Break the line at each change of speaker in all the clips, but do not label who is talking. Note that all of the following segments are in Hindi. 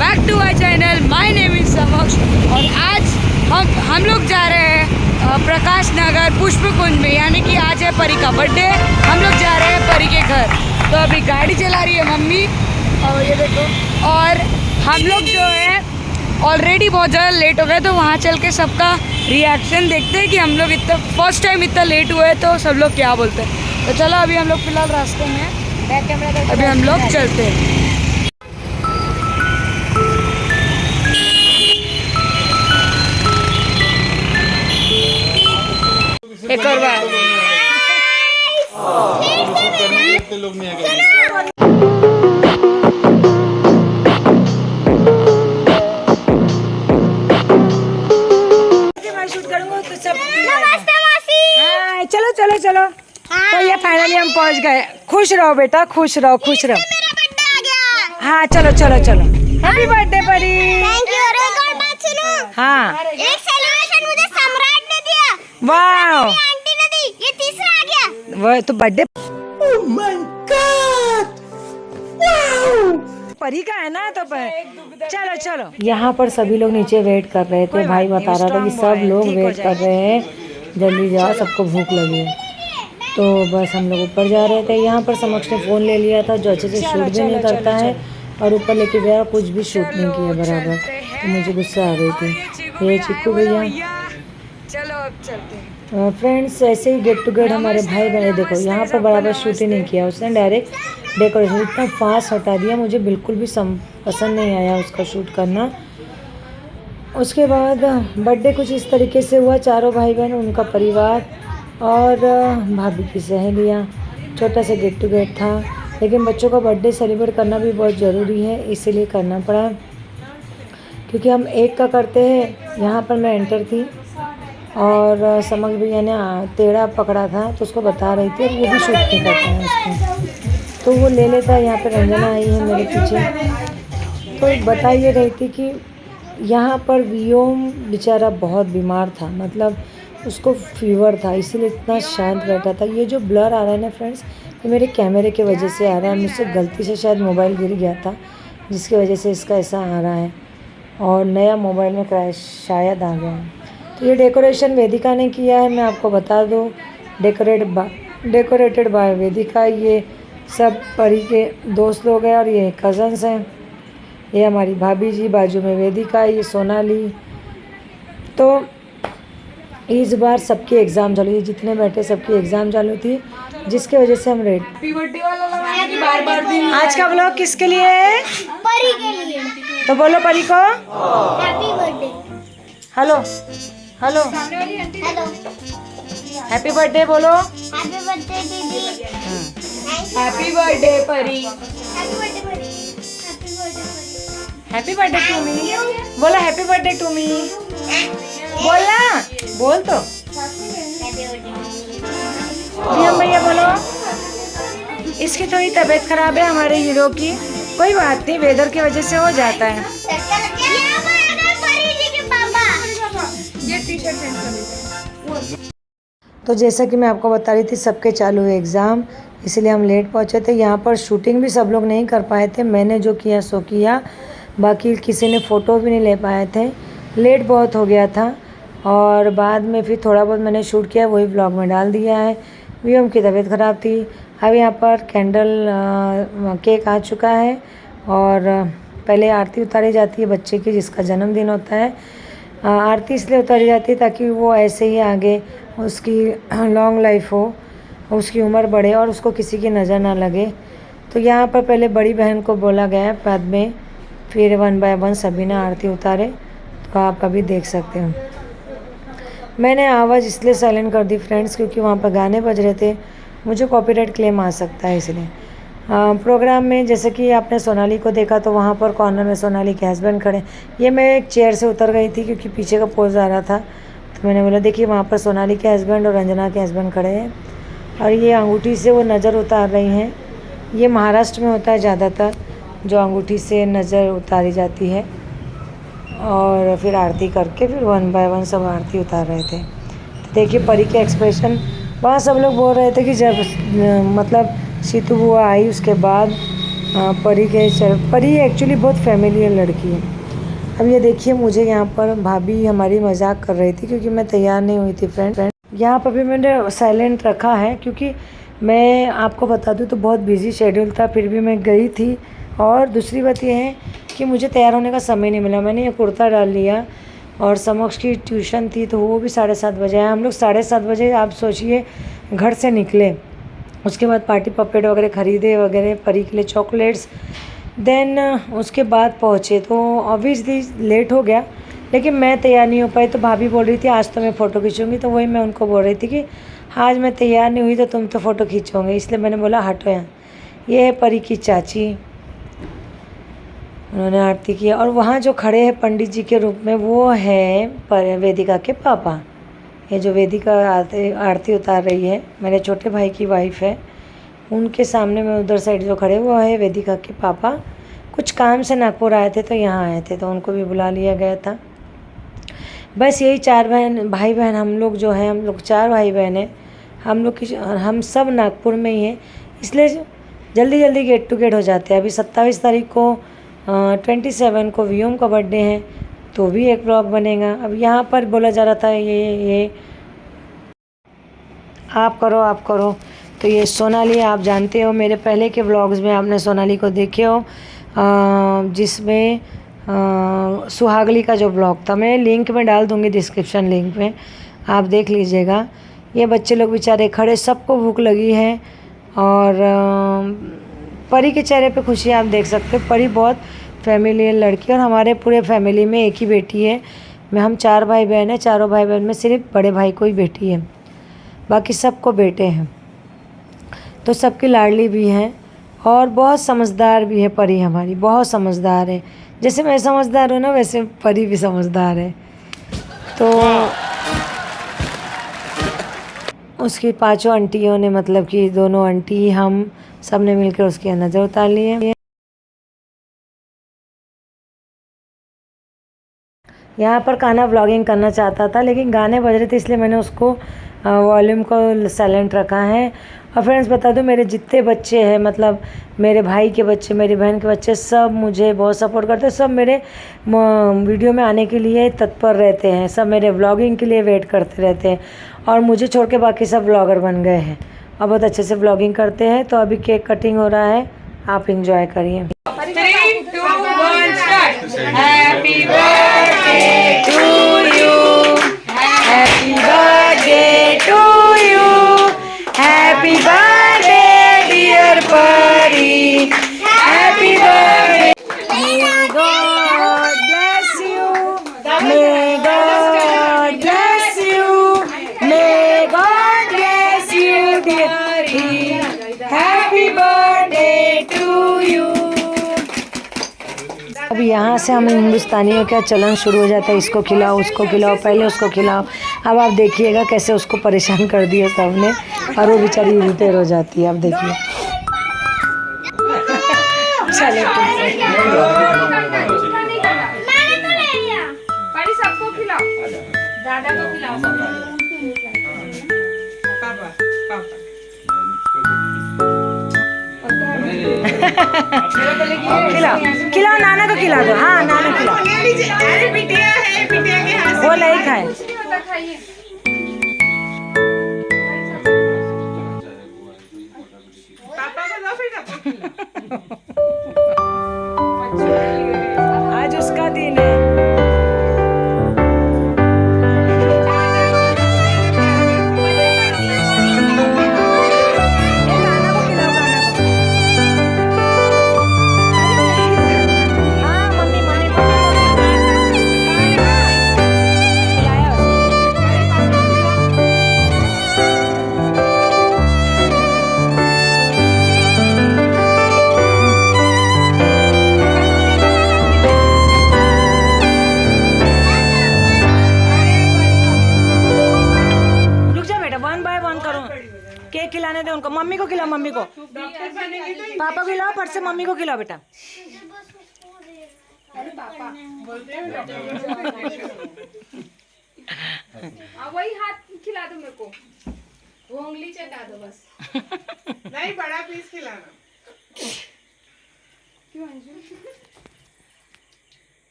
Back to my channel. My name is Samaksh और आज हम लोग जा रहे हैं प्रकाश नगर पुष्प कुंज में, यानी कि आज है परी का बर्थडे। हम लोग जा रहे हैं परी के घर। तो अभी गाड़ी चला रही है मम्मी और ये देखो, और हम लोग जो है ऑलरेडी बहुत ज़्यादा लेट हो गए, तो वहाँ चल के सबका रिएक्शन देखते हैं कि हम लोग इतना फर्स्ट टाइम इतना लेट हुए तो सब लोग क्या बोलते हैं। तो चलो अभी हम लोग फिलहाल रास्ते में हैं, अभी हम लोग चलते हैं। एक और बार लोग नहीं आएंगे। चलो चलो चलो। तो ये फाइनली हम पहुंच गए। खुश रहो बेटा, खुश रहो, खुश रहो।
मेरा बर्थडे आ गया।
हाँ चलो चलो चलो। हैप्पी बर्थडे परी।
Thank you. एक और बात सुनो।
हाँ,
एक सेलिब्रेशन मुझे सम्राट ने दिया।
वाह,
मेरी आंटी ने दी। ये तीसरा आ गया।
वो तो birthday oh my God, wow, परी का है ना। तो चलो चलो। यहाँ पर सभी लोग नीचे वेट कर रहे थे। भाई बता रहा था कि सब लोग वेट कर रहे हैं, जल्दी जाओ, सबको भूख लगी है। तो बस हम लोग ऊपर जा रहे थे। यहाँ पर समक्ष ने फ़ोन ले लिया था, जो अच्छे से शूट भी नहीं करता है, और ऊपर लेके गया, कुछ भी शूट नहीं किया बराबर। तो मुझे गुस्सा आ गई थी। ये चिक्कू भैया, चलो अब चलते हैं। फ्रेंड्स, ऐसे ही गेट टू गेट हमारे भाई बहन, देखो यहाँ पर बराबर शूट ही नहीं किया उसने, डायरेक्ट डेकोरेशन इतना फास्ट हटा दिया, मुझे बिल्कुल भी पसंद नहीं आया उसका शूट करना। उसके बाद बर्थडे कुछ इस तरीके से हुआ। चारों भाई बहन, उनका परिवार और भाभी की सहेलियाँ, छोटा सा गेट टू गेट था। लेकिन बच्चों का बर्थडे सेलिब्रेट करना भी बहुत ज़रूरी है, इसीलिए करना पड़ा, क्योंकि हम एक का करते हैं। यहाँ पर मैं एंटर थी और समक्ष भैया ने टेढ़ा पकड़ा था, तो उसको बता रही थी, और वो भी शूट नहीं करता है उसको, तो वो ले लेता है। यहाँ पर रंजना आई है मेरे पीछे, तो बता ये रही थी कि यहाँ पर वियोम बेचारा बहुत बीमार था, मतलब उसको फीवर था, इसीलिए इतना शांत बैठा था। ये जो ब्लर आ रहा है ना फ्रेंड्स, ये मेरे कैमरे की वजह से आ रहा है। मुझसे गलती से शायद मोबाइल गिर गया था, जिसकी वजह से इसका ऐसा आ रहा है, और नया मोबाइल में क्रैश शायद आ गया है। तो ये डेकोरेशन वेदिका ने किया है, मैं आपको बता दूँ, डेकोरेटेड बाय वेदिका। ये सब परी के दोस्त लोग हैं और ये कज़न्स हैं। ये हमारी भाभी जी, बाजू में वेदिका, ये सोनाली। तो इस बार सबकी एग्ज़ाम चालू थी, जितने बैठे सबकी एग्ज़ाम चालू थी, जिसके वजह से हम रेड। हैप्पी बर्थडे वाला लगाया कि बार-बार दिन। आज का व्लॉग किसके लिए है?
परी के लिए।
तो बोलो परी को
happy birthday.
Hello hello,
hello,
happy birthday बोलो।
हैप्पी बर्थडे दीदी।
हैप्पी बर्थडे परी।
हैप्पी बर्थडे परी। हैप्पी बर्थडे परी।
हैप्पी बर्थडे टू मी बोलो। हैप्पी बर्थडे टू मी बोलना, बोल तो। हम भैया बोलो। इसकी थोड़ी तबीयत खराब है हमारे हीरो की, कोई बात नहीं, वेदर की वजह से हो जाता है। तो जैसा कि मैं आपको बता रही थी, सबके चालू है एग्ज़ाम, इसलिए हम लेट पहुंचे थे। यहाँ पर शूटिंग भी सब लोग नहीं कर पाए थे, मैंने जो किया सो किया, बाकी किसी ने फ़ोटो भी नहीं ले पाए थे, लेट बहुत हो गया था। और बाद में फिर थोड़ा बहुत मैंने शूट किया, वही ब्लॉग में डाल दिया है। वियम की तबीयत ख़राब थी। अब यहाँ पर केक आ चुका है, और पहले आरती उतारी जाती है बच्चे की, जिसका जन्मदिन होता है। आरती इसलिए उतारी जाती है ताकि वो ऐसे ही आगे उसकी लॉन्ग लाइफ हो, उसकी उम्र बढ़े और उसको किसी की नज़र ना लगे। तो यहाँ पर पहले बड़ी बहन को बोला गया, बाद में फिर 1 बाय 1 सभी ने आरती उतारे, तो आप अभी देख सकते हो। मैंने आवाज़ इसलिए साइलेंट कर दी फ्रेंड्स, क्योंकि वहाँ पर गाने बज रहे थे, मुझे कॉपीराइट क्लेम आ सकता है, इसलिए। प्रोग्राम में जैसे कि आपने सोनाली को देखा, तो वहाँ पर कॉर्नर में सोनाली के हस्बैंड खड़े। ये मैं एक चेयर से उतर गई थी क्योंकि पीछे का पोज आ रहा था, तो मैंने बोला देखिए वहाँ पर सोनाली के हस्बैंड और रंजना के हस्बैंड खड़े हैं, और ये अंगूठी से वो नज़र उतार रही हैं। ये महाराष्ट्र में होता है ज़्यादातर, जो अंगूठी से नज़र उतारी जाती है, और फिर आरती करके फिर 1 बाय 1 सब आरती उतार रहे थे। तो देखिए परी के एक्सप्रेशन, वहाँ सब लोग बोल रहे थे कि जब मतलब सीतू बुआ आई उसके बाद परी एक्चुअली बहुत फैमिलियर लड़की है। अब ये देखिए, मुझे यहाँ पर भाभी हमारी मजाक कर रही थी क्योंकि मैं तैयार नहीं हुई थी फ्रेंड। यहाँ पर भी मैंने साइलेंट रखा है क्योंकि मैं आपको बता दूँ तो बहुत बिजी शेड्यूल था, फिर भी मैं गई थी। और दूसरी बात ये है कि मुझे तैयार होने का समय नहीं मिला। मैंने ये कुर्ता डाल लिया और समक्ष की ट्यूशन थी तो वो भी 7:30 बजे आया। हम लोग 7:30 बजे आप सोचिए घर से निकले। उसके बाद पार्टी पपेट वगैरह ख़रीदे वगैरह, परी के लिए चॉकलेट्स, देन उसके बाद पहुँचे। तो ऑब्वियसली लेट हो गया, लेकिन मैं तैयार नहीं हो पाई। तो भाभी बोल रही थी आज तो मैं फ़ोटो खींचूंगी, तो वही मैं उनको बोल रही थी कि आज मैं तैयार नहीं हुई तो तुम तो फ़ोटो खींचोगे, इसलिए मैंने बोला हटो यहाँ। ये है परी की चाची, उन्होंने आरती की। और वहाँ जो खड़े हैं पंडित जी के रूप में वो है वेदिका के पापा। ये जो वेदिका आरती उतार रही है मेरे छोटे भाई की वाइफ है, उनके सामने में उधर साइड जो खड़े वो है वेदिका के पापा। कुछ काम से नागपुर आए थे तो यहाँ आए थे, तो उनको भी बुला लिया गया था। बस यही 4 भाई बहन हम लोग जो हैं, हम लोग 4 भाई बहन हैं। हम सब नागपुर में ही हैं, इसलिए जल्दी जल्दी गेट टू गेट हो जाते हैं। अभी 27 तारीख को 27 को वीओम का बर्थडे है, तो भी एक ब्लॉग बनेगा। अब यहाँ पर बोला जा रहा था ये आप करो। तो ये सोनाली, आप जानते हो मेरे पहले के व्लॉग्स में आपने सोनाली को देखे हो, जिसमें सुहागली का जो ब्लॉग था, मैं लिंक में डाल दूँगी डिस्क्रिप्शन लिंक में, आप देख लीजिएगा। ये बच्चे लोग बेचारे खड़े, सबको भूख लगी है। और परी के चेहरे पे खुशी आप देख सकते हो। परी बहुत फैमिलियर लड़की है और हमारे पूरे फैमिली में एक ही बेटी है। हम 4 भाई बहन हैं, चारों भाई बहन में सिर्फ बड़े भाई को ही बेटी है, बाकी सबको बेटे हैं। तो सबकी लाडली भी हैं और बहुत समझदार भी है परी हमारी, बहुत समझदार है। जैसे मैं समझदार हूँ ना, वैसे परी भी समझदार है। तो उसकी 5 आंटियों ने, मतलब कि दोनों आंटी, हम सब ने मिलकर उसकी नज़र उतार ली है। यहाँ पर कान्हा व्लॉगिंग करना चाहता था, लेकिन गाने बज रहे थे इसलिए मैंने उसको वॉल्यूम को साइलेंट रखा है। और फ्रेंड्स बता दूँ, मेरे जितने बच्चे हैं, मतलब मेरे भाई के बच्चे, मेरी बहन के बच्चे, सब मुझे बहुत सपोर्ट करते हैं। सब मेरे वीडियो में आने के लिए तत्पर रहते हैं, सब मेरे व्लॉगिंग के लिए वेट करते रहते हैं। और मुझे छोड़ के बाकी सब व्लॉगर बन गए हैं और बहुत अच्छे से व्लॉगिंग करते हैं। तो अभी केक कटिंग हो रहा है, आप इंजॉय करिए।
3, 2, 1 start. Happy birthday to you, happy birthday to you, happy birthday dear Pari, happy birthday.
May God bless you. May God bless you. May God bless you, dear Pari. Happy birthday to you. अब यहाँ से हम हिंदुस्तानियों का चलन शुरू हो जाता है, इसको खिलाओ, उसको खिलाओ, पहले उसको खिलाओ। अब आप देखिएगा कैसे उसको परेशान कर दिया सबने, और वो बेचारी इरिटेट हो जाती है। अब देखिए, चलो
परी सबको खिलाओ, दादा को खिलाओ,
खिलाओ, नाना को खिला दो। हाँ, नाना खिलाओ।
अरे बिटिया है, बिटिया के हाथ
वो नहीं खाए।
खाइए। पापा को दो, फिर
आज उसका दिन है। केक खिलाने दे उनको, मम्मी को खिलाओ, मम्मी को, पापा को खिलाओ, फट से मम्मी को खिलाओ बेटा।
अरे पापा बोलते हैं वही हाथ खिला दो मेरे को, वो उंगली चटा दो बस। नहीं, बड़ा पीस खिलाना।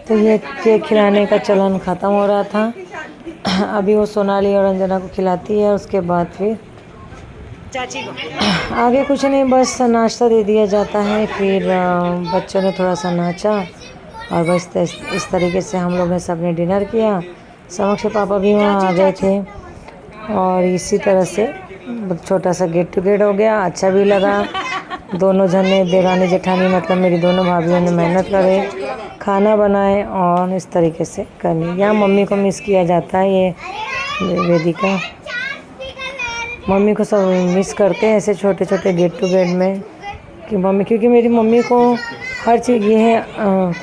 तो ये केक खिलाने का चलन ख़त्म हो रहा था। अभी वो सोनाली और अंजना को खिलाती है, उसके बाद फिर चाची को आगे कुछ नहीं, बस नाश्ता दे दिया जाता है। फिर बच्चों ने थोड़ा सा नाचा और बस इस तरीके से हम लोग ने सबने डिनर किया। समक्ष पापा भी वहाँ आ गए थे और इसी तरह से छोटा सा गेट टुगेदर हो गया। अच्छा भी लगा। दोनों जने देरानी जेठानी मतलब मेरी दोनों भाभियों ने मेहनत करे, खाना बनाए और इस तरीके से करनी। यहाँ मम्मी को मिस किया जाता है। ये वेदिका मम्मी को सब मिस करते हैं ऐसे छोटे छोटे गेट टुगेदर में कि मम्मी, क्योंकि मेरी मम्मी को हर चीज़। ये है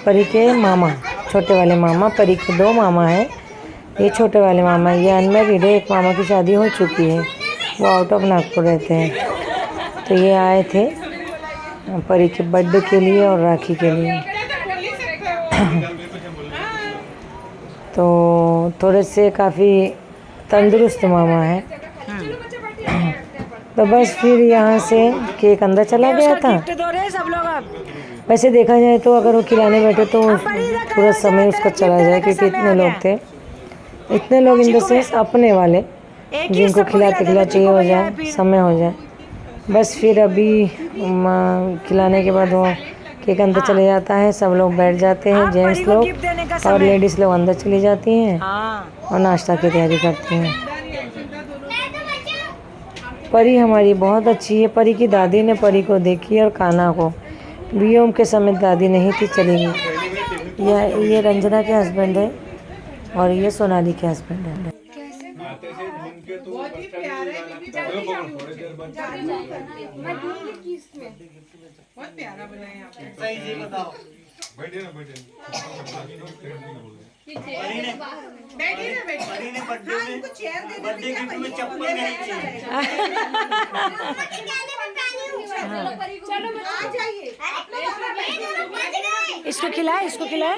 परी के मामा, छोटे वाले मामा। परी के 2 मामा हैं, ये छोटे वाले मामा। ये अनमैरिड है, एक मामा की शादी हो चुकी है, वो आउट ऑफ नागपुर रहते हैं। तो ये आए थे परी के बर्थडे के लिए और राखी के लिए। तो थोड़े से काफ़ी तंदुरुस्त मामा है। तो बस फिर यहाँ से केक अंदर चला गया था। सब लोग वैसे देखा जाए तो अगर वो खिलाने बैठे तो पूरा समय उसका चला जाए, क्योंकि इतने लोग थे। इतने लोग इन द सेंस अपने वाले, जिनको खिलाते खिलाते ये हो जाए, समय हो जाए। बस फिर अभी खिलाने के बाद वो केक अंदर चले जाता है, सब लोग बैठ जाते हैं, जेंट्स लोग और लेडीज़ लोग अंदर चली जाती हैं और नाश्ता की तैयारी करती हैं। परी हमारी बहुत अच्छी है। परी की दादी ने परी को देखी और कान्हा को। वियोम के समय दादी नहीं थी, चली गई। ये रंजना के हस्बैंड है और ये सोनाली के हस्बैंड है।
बहुत प्यारा बनाया आपने।
इसको खिलाए, इसको खिलाए।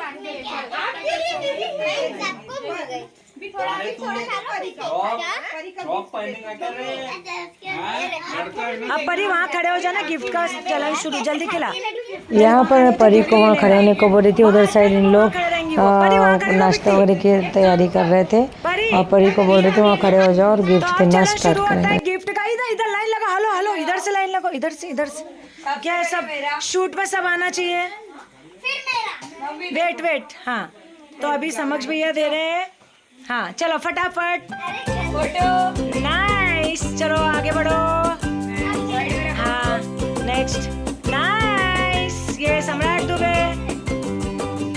अब परी वहाँ खड़े हो जाना, गिफ्ट का चलन शुरू, जल्दी खिला। यहाँ पर परी को वहाँ खड़े होने को बोल रही थी। उधर साइड इन लोग नाश्ता वगैरह की तैयारी कर रहे थे और परी को बोल रहे थे वहाँ खड़े हो जाओ और गिफ्ट देना स्टार्ट करेंगे। गिफ्ट का इधर लाइन लगा। हेलो हेलो, इधर से लाइन लगो, इधर से क्या है, सब शूट में सब आना चाहिए। वेट हाँ, तो अभी समक्ष भैया दे रहे हैं। हाँ चलो फटाफट फोटो। नाइस, चलो आगे बढ़ो। हाँ नेक्स्ट, नाइस। ये सम्राट दुबे,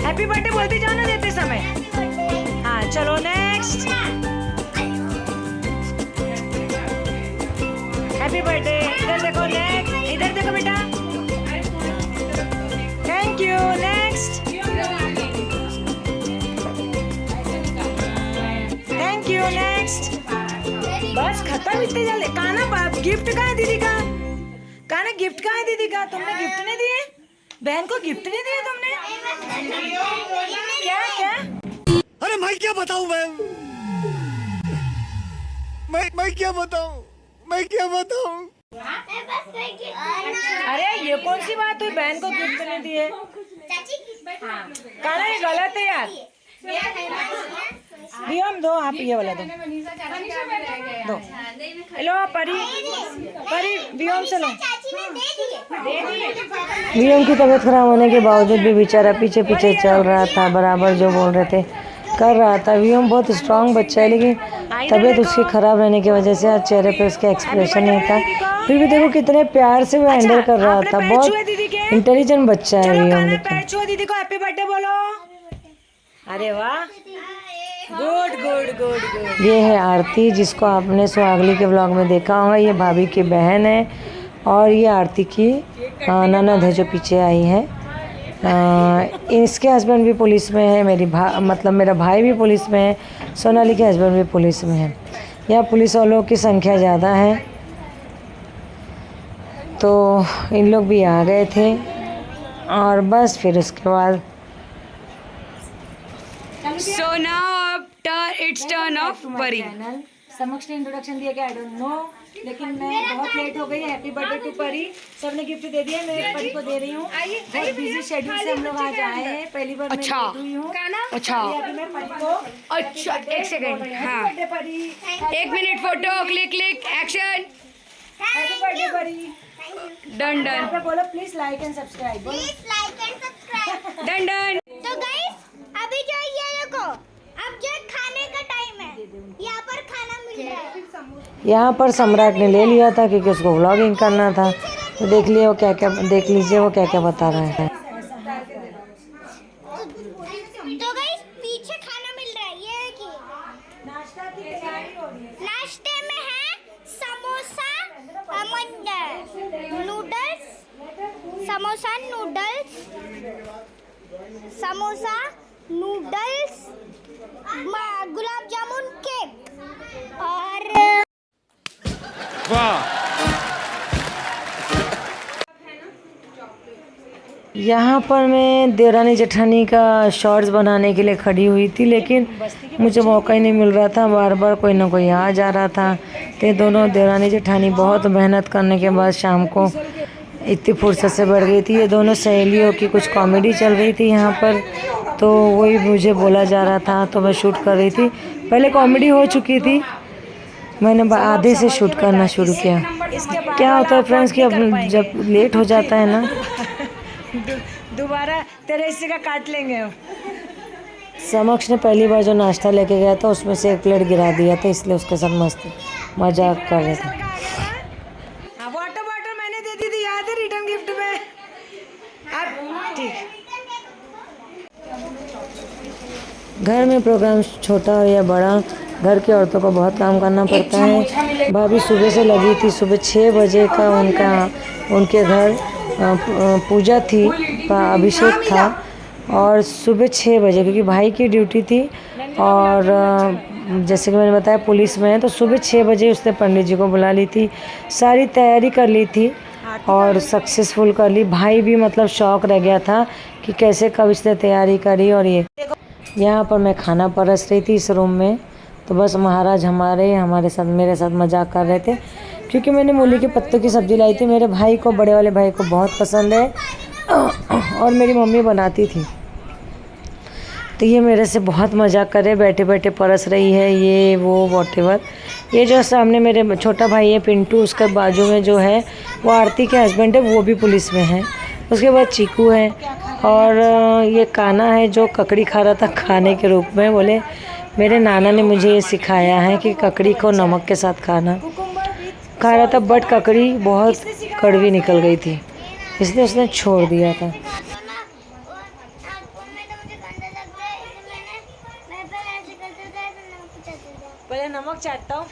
हैप्पी बर्थडे बोलते जाओ ना देते समय। हाँ चलो नेक्स्ट, हैप्पी बर्थडे। इधर देखो, नेक्स्ट इधर देखो बेटा, thank you. Next, thank you. Next, बस खत्म इतने जल्दी। कान्हा गिफ्ट कहाँ है दीदी का? कान्हा गिफ्ट कहाँ है दीदी का? तुमने गिफ्ट नहीं दिए, बहन को गिफ्ट नहीं दिए तुमने? क्या?
अरे मैं क्या बताऊं, मैं क्या बताऊं,
अरे ये कौन सी बात हुई, बहन को गिफ्ट नहीं दिए? कान्हा ये गलत है यार। वियम दो, आप ये वाला दो। हेलो परी वियम से लो। वियम की तबीयत खराब होने के बावजूद भी बेचारा पीछे चल रहा था, बराबर जो बोल रहे थे कर रहा था। वियम बहुत स्ट्रांग बच्चा है, लेकिन तबीयत उसकी खराब रहने की वजह से आज चेहरे पे उसका एक्सप्रेशन नहीं था। फिर भी देखो कितने प्यार से वो हैंडल कर रहा था। बहुत इंटेलिजेंट बच्चा है वियम। दीदी को हैप्पी बर्थडे बोलो। अरे वाह, गुड। ये है आरती, जिसको आपने सुहागली के ब्लॉग में देखा होगा। ये भाभी की बहन है और ये आरती की ननद है जो पीछे आई है। इसके हस्बैंड भी पुलिस में है, मेरा भाई भी पुलिस में है, सोनाली के हस्बैंड भी पुलिस में है। यहाँ पुलिस वालों की संख्या ज़्यादा है, तो इन लोग भी आ गए थे और बस फिर उसके बाद
So now it's turn of Pari.
समक्ष ने इंट्रोडक्शन दिया कि आई डोंट नो लेकिन मैं बहुत लेट हो गई। हैप्पी बर्थडे टू परी। सबने गिफ्ट दे दिया, मैं परी को दे रही हूँ। बहुत बिजी शेड्यूल से हम लोग आज आए हैं, पहली बार मैं लेट हुई हूँ।
अच्छा
अभी मैं परी को
अच्छा, एक सेकंड, हाँ
बर्थडे परी,
1 minute, photo click click action.
Happy birthday परी।
डन डन
यहाँ पे बोलो प्लीज लाइक एंड सब्सक्राइब। बोलो
please like and subscribe.
Done done.
तो गाइस अभी जो ये देखो, अब जो खाने का टाइम है, यहाँ पर खाना मिल रहा है।
यहाँ पर सम्राट ने ले लिया था क्योंकि उसको व्लॉगिंग करना था। तो देख लीजिए वो क्या क्या बता रहा है।
तो गाइस पीछे खाना मिल रहा है, ये देखिए। नाश्ते में है samosa, noodles, samosa noodles, gulab jamun, cake और
वाह।
यहाँ पर मैं देवरानी जेठानी का शॉर्ट्स बनाने के लिए खड़ी हुई थी, लेकिन मुझे मौका ही नहीं मिल रहा था। बार बार कोई ना कोई आ जा रहा था। तो दोनों देवरानी जेठानी बहुत मेहनत करने के बाद शाम को इतनी फुर्सत से बढ़ गई थी। ये दोनों सहेलियों की कुछ कॉमेडी चल रही थी यहाँ पर, तो वही मुझे बोला जा रहा था, तो मैं शूट कर रही थी। पहले कॉमेडी हो चुकी थी, मैंने आधे से शूट करना शुरू किया। क्या होता है फ्रेंड्स कि अब जब लेट हो जाता है ना, दोबारा तेरे हिस्से का काट लेंगे हम। समक्ष ने पहली बार जो नाश्ता लेके गया था उसमें से एक प्लेट गिरा दिया था, इसलिए उसके साथ मस्त मजाक कर रहे थे। वाटर बॉटल मैंने दे दी थी, याद है, रिटर्न गिफ्ट में। अब ठीक, घर में प्रोग्राम छोटा हो या बड़ा, घर की औरतों को बहुत काम करना पड़ता है। भाभी सुबह से लगी थी, सुबह 6 बजे का उनके घर पूजा थी, अभिषेक था, और सुबह 6 बजे क्योंकि भाई की ड्यूटी थी, और जैसे कि मैंने बताया पुलिस में है, तो सुबह 6 बजे उसने पंडित जी को बुला ली थी। सारी तैयारी कर ली थी और सक्सेसफुल कर ली। भाई भी मतलब शौक रह गया था कि कैसे कब इसने तैयारी करी। और ये यहाँ पर मैं खाना परस रही थी इस रूम में, तो बस महाराज हमारे साथ मेरे साथ मजाक कर रहे थे क्योंकि मैंने मूली के पत्तों की सब्ज़ी लाई थी। मेरे भाई को, बड़े वाले भाई को बहुत पसंद है और मेरी मम्मी बनाती थी, तो ये मेरे से बहुत मजाक कर रहे, बैठे बैठे परस रही है ये वो वॉटेवर। ये जो सामने मेरे छोटा भाई है पिंटू, उसके बाजू में जो है वो आरती के हस्बैंड है, वो भी पुलिस में है। उसके बाद चीकू है, और ये काना है जो ककड़ी खा रहा था खाने के रूप में। बोले मेरे नाना ने मुझे ये सिखाया है कि ककड़ी को नमक के साथ खाना। खा रहा था बट ककड़ी बहुत कड़वी निकल गई थी, इसलिए उसने छोड़ दिया था। पहले नमक चाटता हूँ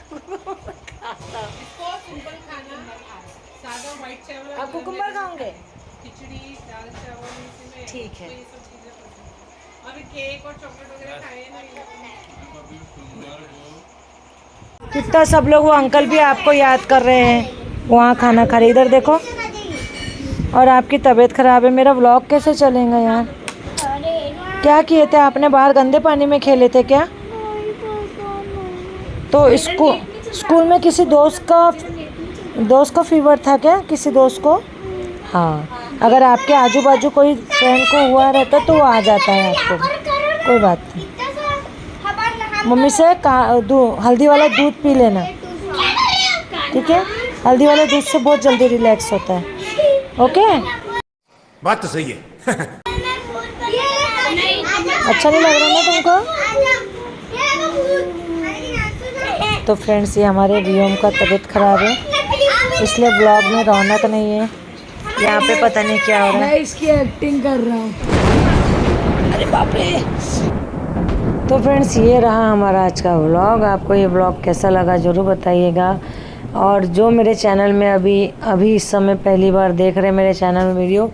आप कुकुम्बर खाओगे?
खिचड़ी, दाल चावल,
ठीक है।
अभी केक और चॉकलेट वगैरह खाए नहीं।
कितना सब लोग, वो अंकल भी आपको याद कर रहे हैं, वहाँ खाना खा रहे। इधर देखो, और आपकी तबीयत खराब है, मेरा व्लॉग कैसे चलेगा यार? क्या किए थे आपने? बाहर गंदे पानी में खेले थे क्या? तो स्कूल में किसी दोस्त का फीवर था क्या, किसी दोस्त को? हाँ, अगर आपके आजू बाजू कोई फ्रेंड को हुआ रहता तो वो आ जाता है आपको, कोई बात नहीं। मम्मी से हल्दी वाला दूध पी लेना, ठीक है? हल्दी वाले दूध से बहुत जल्दी रिलैक्स होता है। ओके,
बात तो सही है।
अच्छा नहीं लग रहा ना तुमको? तो फ्रेंड्स, ये हमारे वियम का तबीयत ख़राब है, इसलिए ब्लॉग में रौनक नहीं है। यहाँ पे पता नहीं क्या हो रहा है। मैं इसकी एक्टिंग कर रहा हूँ। अरे बाप रे। तो फ्रेंड्स, ये रहा हमारा आज का व्लॉग। आपको ये व्लॉग कैसा लगा ज़रूर बताइएगा। और जो मेरे चैनल में अभी इस समय पहली बार देख रहे हैं मेरे चैनल में वीडियो,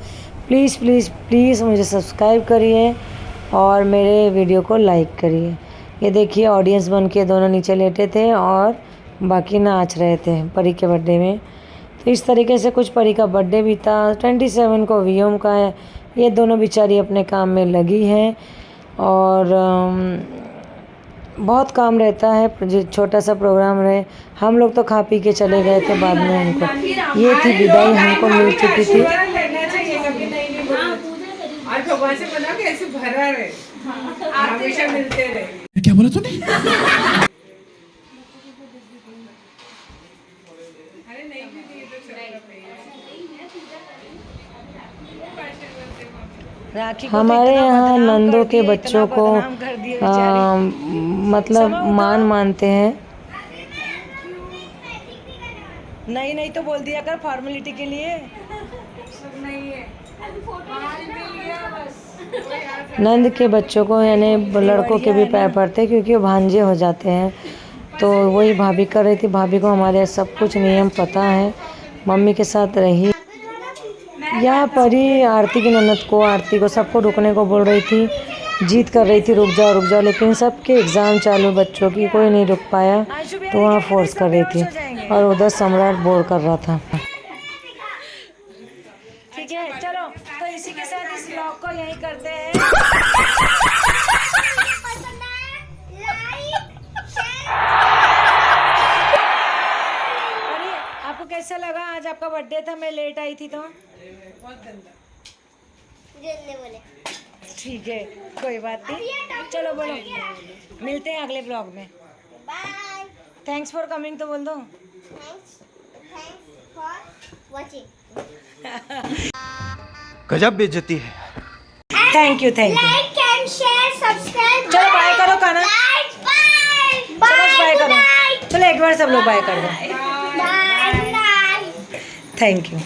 प्लीज़ प्लीज़ प्लीज़ मुझे सब्सक्राइब करिए और मेरे वीडियो को लाइक करिए। ये देखिए, ऑडियंस बन के दोनों नीचे लेटे थे और बाकी नाच रहे थे परी के बर्थडे में। तो इस तरीके से कुछ परी का बर्थडे भी था, 27 को वियम का है। ये दोनों बेचारी अपने काम में लगी हैं और बहुत काम रहता है, जो छोटा सा प्रोग्राम रहे। हम लोग तो खा पी के चले गए थे बाद में उनको। ये थी विदाई, हमको मिल चुकी थी।
और भगवान से बोला कि ऐसे भरा रहे, हमेशा मिलते रहे।
क्या बोला तूने?
अरे नहीं दीदी, ये तो चल
राखी हमारे यहाँ नंदों के बच्चों को मतलब मान मानते हैं। नहीं नहीं तो बोल दिया कर फॉर्मेलिटी के लिए।
नहीं है,
नंद के बच्चों को यानी लड़कों के भी पैर पड़ते हैं क्योंकि वो भांजे हो जाते हैं। तो वही भाभी कर रही थी। भाभी को हमारे सब कुछ नियम पता है, मम्मी के साथ रही। यहाँ पर ही आरती की ननद को, आरती को, सबको रुकने को बोल रही थी, जीत कर रही थी रुक जाओ, लेकिन सबके एग्ज़ाम चालू, बच्चों की कोई नहीं रुक पाया तो वहाँ फोर्स कर रही थी और उधर सम्राट बोर कर रहा था। ठीक है चलो, तो इसी के साथ इस व्लॉग को यहीं करते हैं। और ये आपको कैसा लगा? आज आपका बर्थडे था, मैं लेट आई थी तो
बोले
ठीक है, कोई बात नहीं। चलो बोलो, मिलते हैं अगले ब्लॉग में।
बाय।
थैंक्स फॉर कमिंग तो बोल दो।
Thanks for watching.
गजब बेइज्जती है।
Thank you
like and share subscribe.
चलो बाय करो काना।
बाय
बाय करो। चलो एक बार सब लोग बाय कर दो।
बाय।
Thank you.